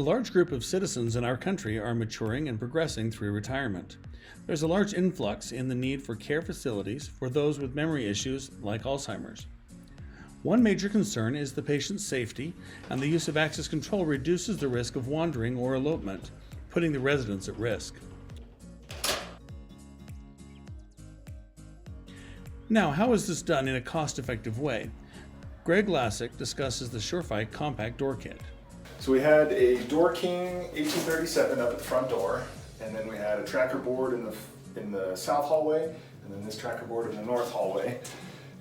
A large group of citizens in our country are maturing and progressing through retirement. There's a large influx in the need for care facilities for those with memory issues like Alzheimer's. One major concern is the patient's safety, and the use of access control reduces the risk of wandering or elopement, putting the residents at risk. Now, how is this done in a cost-effective way? Greg Lassick discusses the SureFi Compact Door Kit. So we had a Door King 1837 up at the front door, and then we had a tracker board in the south hallway, and then this tracker board in the north hallway.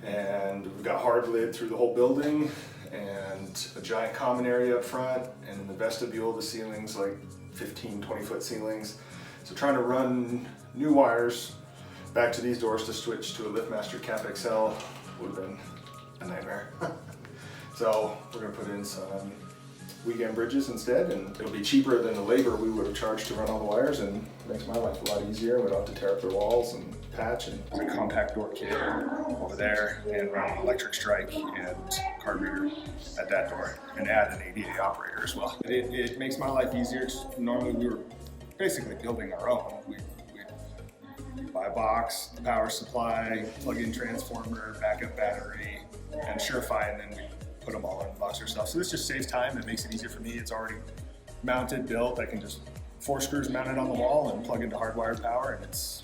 And we've got hard lid through the whole building, and a giant common area up front, and in the vestibule the ceilings like 15, 20-foot ceilings. So trying to run new wires back to these doors to switch to a LiftMaster Cap XL would have been a nightmare. So we're going to put in some weekend bridges instead, and it'll be cheaper than the labor we would have charged to run all the wires, and makes my life a lot easier. We don't have to tear up the walls and patch. And there's a compact door kit over there, and run an electric strike and card reader at that door, and add an ADA operator as well. It makes my life easier. Normally we were basically building our own. We buy a box, power supply, plug-in transformer, backup battery, and SureFi, and then we put them all in the box ourselves. So this just saves time. It makes it easier for me. It's already mounted, built. I can just 4 screws mounted on the wall and plug into hardwired power, and it's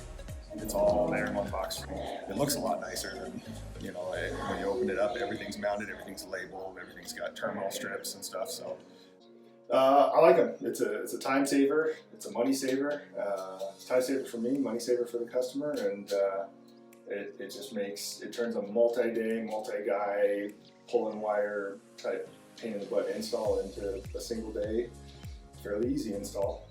all there in one box. It looks a lot nicer than, when you open it up, everything's mounted, everything's labeled, everything's got terminal strips and stuff. So I like them. It's a time saver. It's a money saver. It's a time saver for me, money saver for the customer, and it just turns a multi-day, multi-guy, pull-in wire type pain in the butt install into a single day, fairly easy install.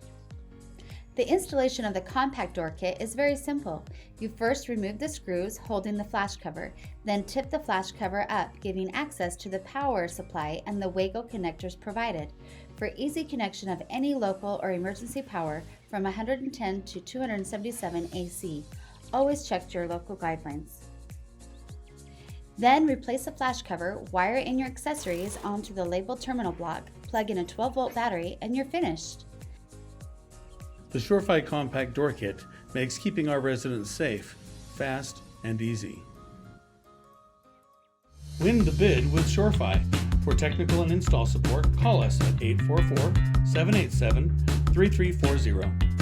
The installation of the compact door kit is very simple. You first remove the screws holding the flash cover, then tip the flash cover up, giving access to the power supply and the Wago connectors provided for easy connection of any local or emergency power from 110 to 277 AC. Always check your local guidelines. Then replace the flash cover, wire in your accessories onto the labeled terminal block, plug in a 12-volt battery, and you're finished. The SureFi Compact Door Kit makes keeping our residents safe, fast, and easy. Win the bid with SureFi. For technical and install support, call us at 844-787-3340.